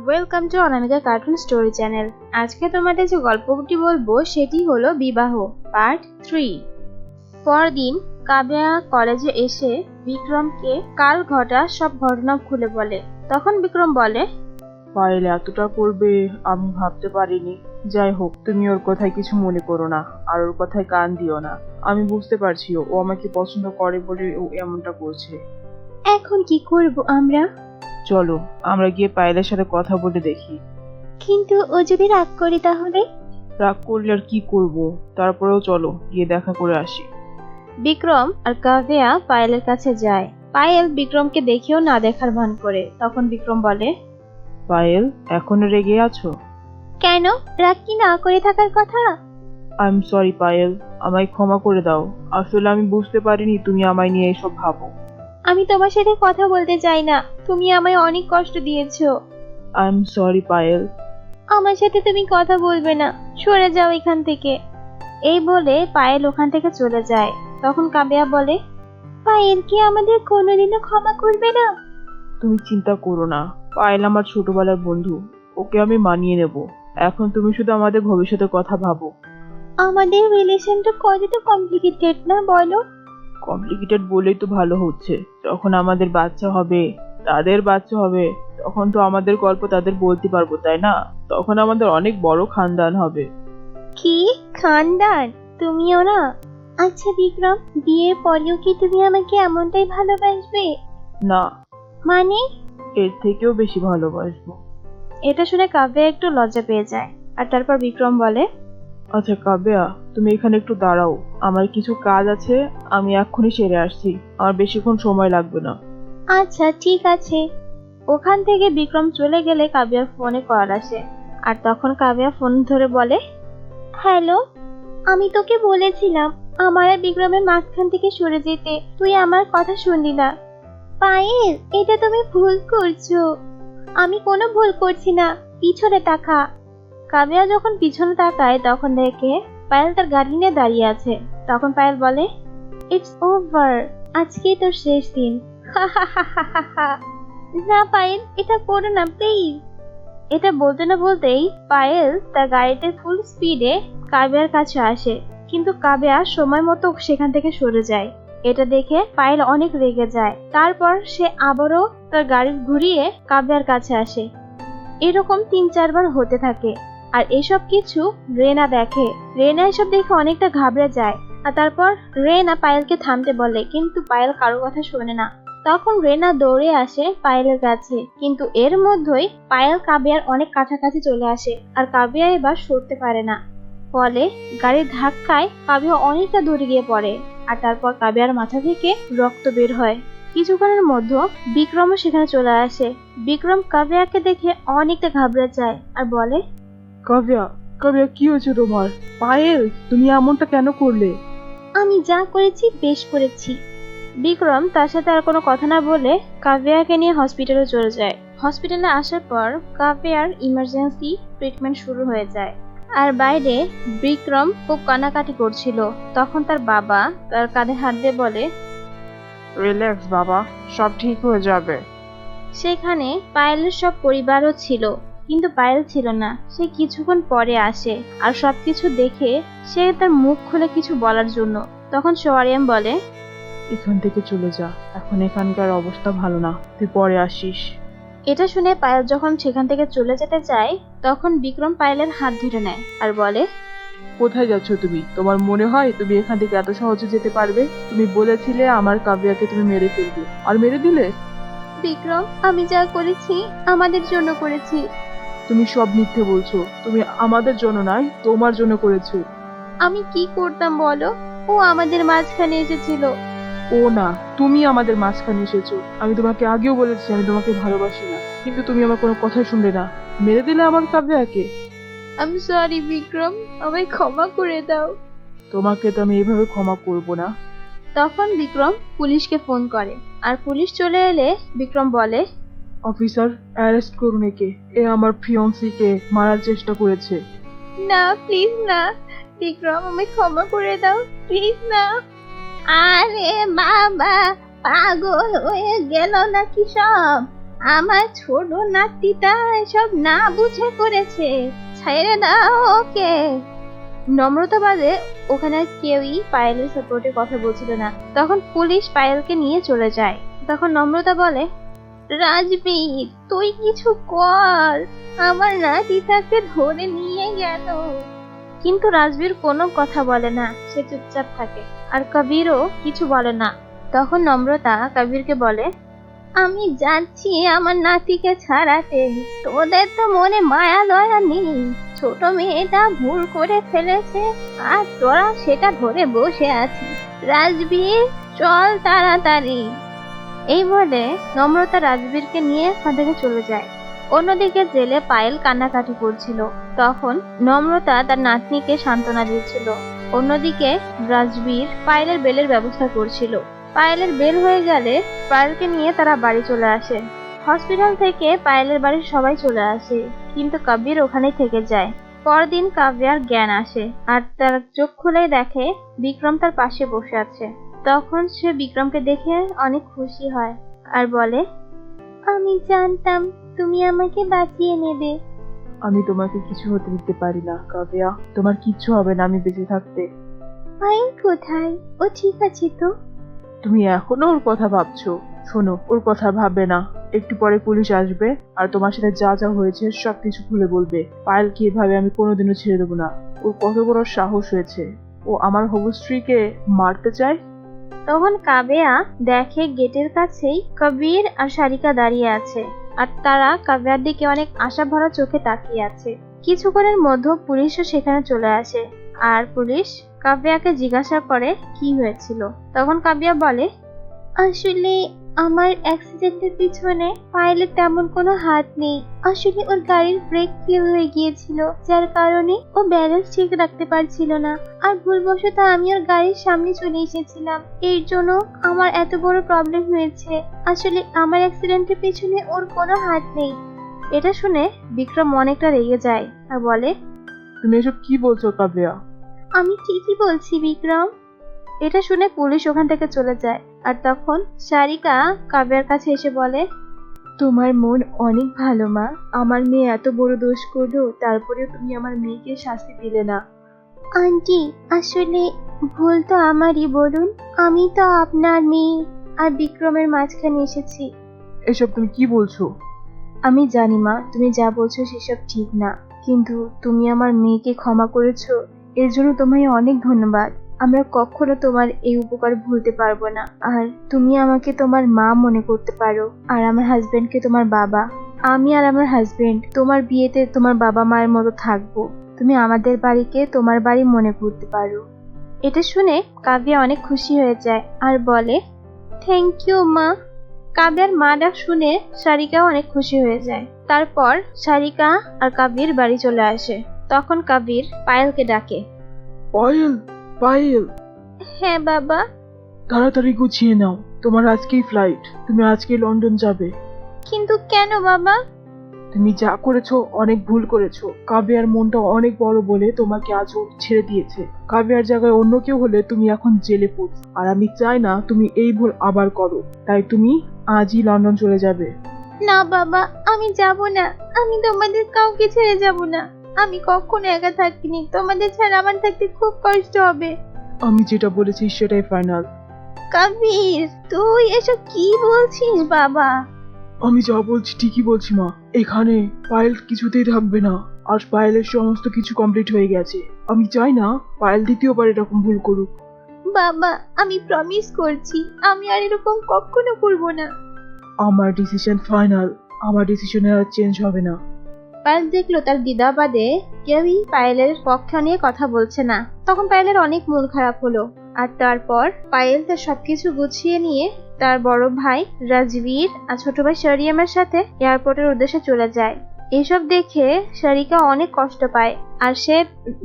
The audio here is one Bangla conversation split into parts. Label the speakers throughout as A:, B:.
A: Welcome to Anamika cartoon story channel. আজকে তোমাদের যে গল্পটি বলবো সেটি হলো বিবাহ পার্ট 3। পরদিন কাব্যা কলেজে এসে বিক্রমকে কাল ঘটা সব ঘটনা খুলে বলে। তখন বিক্রম বলে,
B: পায়েল এতটা করবে আমি ভাবতে পারিনি। যাই হোক, তুমি ওর কথায় কিছু মনে করো না, আর ওর কথায় কান দিও না। আমি বুঝতে পারছি ও আমাকে পছন্দ করে বলে ও এমনটা করছে।
A: এখন কি করব আমরা?
B: চলো আমরা গিয়ে পায়েলের সাথে কথা বলে দেখি।
A: কিন্তু ও যদি রাগ করে তাহলে?
B: রাগ করলে আর কি করব, তারপরেও চলো গিয়ে দেখা করে আসি।
A: বিক্রম আর কাব্যা পায়েলের কাছে যায়। পায়েল বিক্রমকে দেখেও না দেখার ভান করে। তখন বিক্রম বলে,
B: পায়েল এখনো রেগে আছো?
A: কেন, রাগ কি না করে থাকার কথা?
B: আই এম সরি পায়েল, আমায় ক্ষমা করে দাও। আসলে আমি বুঝতে পারিনি তুমি আমায় নিয়ে এসব ভাবো।
A: আমি তোমার সাথে কথা বলতে চাই না, তুমি আমায় অনেক কষ্ট দিয়েছো।
B: I am sorry Payel.
A: আমার সাথে তুমি কথা বলবে না, সরে যাও এখান থেকে। এই বলে পায়েল ওখান থেকে চলে যায়। তখন কাব্যা বলে, পায়েল কি আমাদের কোনোদিনও ক্ষমা করবে না?
B: তুমি চিন্তা করো না, পায়েল আমার ছোটবেলার বন্ধু, ওকে আমি মানিয়ে নেব। এখন তুমি শুধু আমাদের ভবিষ্যতের কথা ভাবো।
A: আমাদের রিলেশনটা কতটা কমপ্লিকেটেড না বলো?
B: কমপ্লিকেটেড বলেই তো ভালো হচ্ছে। যখন আমাদের বাচ্চা হবে, তাদের বাচ্চা হবে, তখন তো আমাদের গল্প তাদের বলতে পারবো, তাই না? তখন আমাদের অনেক বড় খানদান হবে।
A: কি খানদান? তুমিও না? আচ্ছা বিক্রম, বিয়ের পরেও কি তুমি আমাকে এমনটাই ভালোবাসবে?
B: না,
A: মানে?
B: এর থেকেও বেশি ভালোবাসবো।
A: এটা শুনে কাব্যা একটু লজ্জা পেয়ে যায়। আর তারপর বিক্রম বলে,
B: আচ্ছা কাব্যা, তুমি এখানে একটু দাঁড়াও, আমার কিছু কাজ আছে, আমি এক্ষুনি সেরে আসছি। আমার বেশিক্ষণ সময় লাগবে না।
A: আচ্ছা ঠিক আছে। ওখান থেকে বিক্রম চলে গেলে কাব্যার ফোনে কল আসে। আর তখন কাব্যা ফোন ধরে বলে, হ্যালো, আমি তোকে বলেছিলাম আমার আর বিক্রমের মাঝখান থেকে সরে যেতে, তুই আমার কথা শুনলি না। পায়েল, এটা তুমি ভুল করছো। আমি কোনো ভুল করছি না, পিছনে তাকা। কাব্যা যখন পিছনে তাকায় তখন দেখে পায়েল তার গাড়ি নিয়ে দাঁড়িয়ে আছে। তখন পায়েল বলে, ইটস ওভার, আজকে তোর শেষ দিন। না পায়েল, এটা করো না প্লিজ। এটা বলতে না বলতেই পায়েল তার গাড়িতে ফুল স্পিডে কাব্যার কাছে আসে, কিন্তু কাব্যা সময় মতো সেখান থেকে সরে যায়। এটা দেখে পায়েল অনেক রেগে যায়। তারপর সে আবারও তার গাড়ি ঘুরিয়ে কাব্যার কাছে আসে। এরকম 3-4 বার হতে থাকে। আর এসব কিছু রেনা দেখে। রেনা এসব দেখে অনেকটা ঘাবড়ে যায়। আর তারপর রেনা পায়েলকে থামতে বলে, কিন্তু পায়েল কারো কথা শোনে না। তখন রেনা দৌড়ে আসে পায়েলের কাছে, কিন্তু এর মধ্যেই পায়েল কাব্যার অনেক কাছাকাছি চলে আসে। আর কাব্যা এবার সরতে পারে না। ফলে গাড়ির ধাক্কায় কাব্যা অনেকটা দূরে গিয়ে পড়ে। আর তারপর কাব্যার মাথা থেকে রক্ত বের হয়। কিছুক্ষণের মধ্যে বিক্রমও সেখানে চলে আসে। বিক্রম কাব্যাকে দেখে অনেকটা ঘাবড়ে যায় আর বলে,
B: কাব্যা, কাব্যা কি হয়েছে তোমার? পায়েল, তুমি এমনটা কেন করলে?
A: আমি যা করেছি বেশ করেছি। বিক্রম তার সাথে আর কোনো কথা না বলে কাব্যাকে নিয়ে হসপিটালে চলে যায়। হসপিটালে আসার পর কাব্যার ইমার্জেন্সি ট্রিটমেন্ট শুরু হয়ে যায়। আর বাইরে বিক্রম খুব কান্নাকাটি করছিল। তখন তার বাবা তার কাঁধে হাত দিয়ে বলে,
B: রিল্যাক্স বাবা, সব ঠিক হয়ে যাবে।
A: সেখানে পায়েলের সব পরিবারও ছিল, কিন্তু পায়েল ছিল না। সে কিছুক্ষণ পরে আসে আর সবকিছু দেখে সে তার মুখ খুলে কিছু বলার জন্য। তখন সোয়ারিয়াম বলে,
B: এখান থেকে চলে যা, এখন এখানকার অবস্থা ভালো না, তুই পরে আসিস।
A: এটা শুনে পায়েল যখন সেখান থেকে চলে যেতে চায় তখন বিক্রম পায়েলের হাত ধরে নেয় আর বলে,
B: কোথায় যাচ্ছ তুমি? তোমার মনে হয় তুমি এখান থেকে এত সহজে যেতে পারবে? তুমি বলেছিলে আমার কাব্যাকে তুমি মেরে ফেলবে, আর মেরে দিলে।
A: বিক্রম, আমি যা করেছি আমাদের জন্য করেছি।
B: তুমি সব মিথ্যে বলছো, তুমি আমাদের জন্য নয়, তোমার জন্য করেছো।
A: আমি কি করতাম বলো? ও আমাদের মাঝখানে এসেছিল।
B: ও না, তুমি আমাদের মাঝখানে এসেছো। আমি তোমাকে আগেও বলেছি আমি তোমাকে ভালোবাসি না, কিন্তু তুমি আমার কোনো কথা শুনলে না, মেরে দিলে আমার কাব্যাকে।
A: আই এম সরি বিক্রম, আমায় ক্ষমা করে দাও।
B: তোমাকে তো আমি এইভাবে ক্ষমা করব না।
A: তখন বিক্রম পুলিশকে ফোন করে। আর পুলিশ চলে এলে বিক্রম বলে,
B: অফিসার, অ্যারেস্ট করুন একে, এ আমার ফিয়ন্সিকে মারার চেষ্টা করেছে।
A: না প্লিজ না, বিক্রম আমায় ক্ষমা করে দাও, প্লিজ না। আরে বাবা, পাগল হয়ে গেল নাকি সব? আমার ছোট নাতিটা এসব না বুঝে করেছে, ছেড়ে দাও ওকে। নম্রতা বাদে ওখানে আর কেউই পায়েলের সাপোর্টে কথা বলছিল না। তখন পুলিশ পায়েলকে নিয়ে চলে যায়। তখন নম্রতা বলে, রাজবীর তুই কিছু কর, আমার নাতিটাকে ধরে নিয়ে গেল। কিন্তু রাজবীর কোনো কথা বলে না, সে চুপচাপ থাকে। আর কবিরও কিছু বলে না। তখন নম্রতা কবিরকে বলে, আমি যাচ্ছি আমার নাতিকে ছাড়াতে, তোদের তো মনে মায়া দয়া নেই। ছোট মেয়েটা ভুল করে ফেলেছে আর তোরা সেটা ধরে বসে আছিস। রাজবীর চল তাড়াতাড়ি। এই বলে নম্রতা রাজবীরকে নিয়ে ওখান থেকে চলে যায়। অন্যদিকে জেলে পায়েল কান্নাকাটি করছিল। তখন নম্রতা তার নাতনিকে সান্ত্বনা দিচ্ছিল। অন্যদিকে রাজবীর পায়েলের বেলের ব্যবস্থা করছিল। পায়েলের বেল হয়ে গেলে পায়েলকে নিয়ে তারা বাড়ি চলে আসে। হসপিটাল থেকে পায়েলের বাড়ির সবাই চলে আসে, কিন্তু কবির ওখানেই থেকে যায়। পরদিন কাব্যার জ্ঞান আসে আর তার চোখ খুলে দেখে বিক্রম তার পাশে বসে আছে। তখন সে বিক্রমকে দেখে অনেক খুশি হয় আর বলে, আমি জানতাম তুমি আমাকে বাঁচিয়ে নেবে।
B: আমি তোমাকে কিছু হতে দিতে পারি না কাব্যা, তোমার কিচ্ছু হবে না আমি বেঁচে থাকতে।
A: পায়েল কোথায়? ও ঠিক আছে তো?
B: তুমি এখনো ওর কথা ভাবছো? শোনো, ওর কথা ভাববে না। একটু পরে পুলিশ আসবে আর তোমার সাথে যা যা হয়েছে সবকিছু খুলে বলবে। পায়েলকে এভাবে আমি কোনোদিনও ছেড়ে দেবো না। ওর কত বড় সাহস হয়েছে, ও আমার হবু স্ত্রীকে মারতে চায়।
A: তখন কাবেয়া দেখে গেটের কাছেই কবির আর সারিকা দাঁড়িয়ে আছে আর তারা কাব্যার দিকে অনেক আশা ভরা চোখে তাকিয়ে আছে। কিছুক্ষণের মধ্যে পুলিশও সেখানে চলে আসে আর পুলিশ কাব্যাকে জিজ্ঞাসা করে কি হয়েছিল। তখন কাব্যা বলে, আসলে আমার অ্যাক্সিডেন্টের পিছনে পায়েলের তেমন কোনো হাত নেই। আসলে ওর গাড়ির ব্রেক ফেল হয়ে গিয়েছিল, যার কারণে ও ব্যালেন্স ঠিক রাখতে পারছিল না। আর ভুলবশত আমি ওর গাড়ির সামনে চলে এসেছিলাম, এর জন্য আমার এত বড় প্রবলেম হয়েছে। আসলে আমার অ্যাক্সিডেন্টের পিছনে ওর কোনো হাত নেই। এটা শুনে বিক্রম অনেকটা রেগে যায় আর বলে,
B: তুমি এসব কি বলছো কাব্যা?
A: আমি ঠিকই বলছি বিক্রম। এটা শুনে পুলিশ ওখান থেকে চলে যায় আর তখন সারিকা কাব্যার কাছে এসে বলে, তোমার মন অনেক ভালো মা। আমার মেয়ে এত বড় দোষ করলো, তারপরেও তুমি আমার মেয়েকে শাস্তি দিলে না। আন্টি আসলে ভুল তো আমারই, বলুন। আমি তো আপনার মেয়ে আর বিক্রমের মাঝখানে এসেছি।
B: এসব তুমি কি বলছো?
A: আমি জানি মা, তুমি যা বলছো সেসব ঠিক না, কিন্তু তুমি আমার মেয়েকে ক্ষমা করেছো, এর জন্য তোমায় অনেক ধন্যবাদ। আমরা কখনো তোমার এই উপকার ভুলতে পারবো না। আর তুমি আমাকে তোমার মা মনে করতে পারো আর আমার হাজবেন্ডকে তোমার বাবা। আমি আর আমার হাজবেন্ড তোমার বিয়েতে তোমার বাবা মায়ের মতো থাকবো। তুমি আমাদের বাড়িকে তোমার বাড়ি মনে করতে পারো। এটা শুনে কাব্যা অনেক খুশি হয়ে যায় আর বলে, থ্যাংক ইউ মা। কাব্যার মা ডাক শুনে সারিকাও অনেক খুশি হয়ে যায়। তারপর সারিকা আর কাবির বাড়ি চলে আসে। তখন কাবির পায়েলকে ডাকে,
B: পায়েল, পায়েল,
A: হ্যাঁ বাবা।
B: তাড়াতাড়ি গুছিয়ে নাও, তোমার আজকেই ফ্লাইট, তুমি আজকে লন্ডন যাবে।
A: কিন্তু কেন বাবা?
B: তুমি যা করেছো অনেক ভুল করেছো। কাব্যার মনটা অনেক বড় বলে তোমাকে আজ ও ছেড়ে দিয়েছে। কাব্যার জায়গায় অন্য কেউ হলে তুমি এখন জেলে পড়ছ, আর আমি চাই না তুমি এই ভুল আবার করো। তাই তুমি আজই লন্ডন চলে যাবে।
A: না বাবা, আমি যাব না। আমি তোমাদের কাউকে ছেড়ে যাব না। আমি কখনো একা থাকিনি, তোমাদের ছাড়া আমার থাকতে খুব কষ্ট হবে।
B: আমি যেটা বলেছি সেটাই ফাইনাল।
A: কাবির, তুই এসব কি বলছিস বাবা?
B: আমি যা বলছি ঠিকই বলছি মা। এখানে পায়েল কিছুতেই থাকবে না, আর পায়েলের সমস্ত কিছু কমপ্লিট হয়ে গেছে। আমি চাই না পায়েল দ্বিতীয়বার এরকম ভুল করুক।
A: বাবা, আমি প্রমিস করছি আমি আর এরকম কখনো করব না।
B: আমার ডিসিশন ফাইনাল, আমার ডিসিশনে আর চেঞ্জ হবে না।
A: পায়েল দেখলো তার দিদা বাদে কেউই পায়েলের পক্ষ নিয়ে কথা বলছে না। তখন পায়েলের অনেক মন খারাপ হলো। আর তারপর পায়েল তার সবকিছু গুছিয়ে নিয়ে তার বড় ভাই রাজবীর আর ছোট ভাই শরিয়ামের সাথে এয়ারপোর্টের উদ্দেশ্যে চলে যায়। এসব দেখে সারিকা অনেক কষ্ট পায় আর সে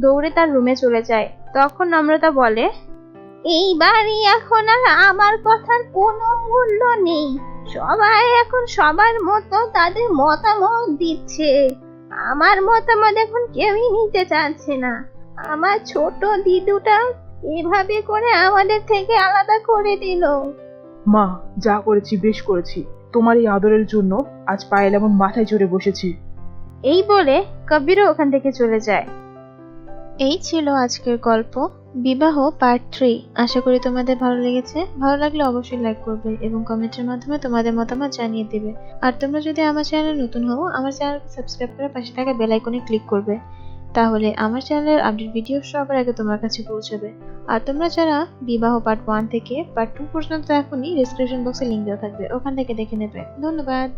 A: দৌড়ে তার রুমে চলে যায়। তখন নম্রতা বলে, এই বাড়ি এখন আর আমার কথার কোনো মূল্য নেই। সবাই এখন সবার মতো তাদের মতামত দিচ্ছে। আমার মতামত এখন কেউই নিতে চাচ্ছে না। আমার ছোট দিদুটা এভাবে করে আমাদের থেকে আলাদা করে দিল।
B: মা, যা করেছি বেশ করেছি। তোমার এই আদরের জন্য আজ পায়েল এমন মাথায় চড়ে বসেছে।
A: এই বলে কবিরও ওখান থেকে চলে যায়।
C: এই ছিল আজকের গল্প বিবাহ পার্ট 3। আশা করি তোমাদের ভালো লেগেছে। ভালো লাগলে অবশ্যই লাইক করবে এবং কমেন্টের মাধ্যমে তোমাদের মতামত জানিয়ে দিবে। আর তোমরা যদি আমার চ্যানেলে নতুন হও, আমার চ্যানেলকে সাবস্ক্রাইব করে পাশে থাকা বেল আইকনে ক্লিক করবে। তাহলে আমার চ্যানেলের আপডেট ভিডিও সবার আগে তোমার কাছে পৌঁছাবে। আর তোমরা যারা বিবাহ পার্ট 1 থেকে পার্ট 2 পর্যন্ত এখনই ডেসক্রিপশন বক্সে লিংক দেওয়া থাকবে, ওখান থেকে দেখে নেবে। ধন্যবাদ।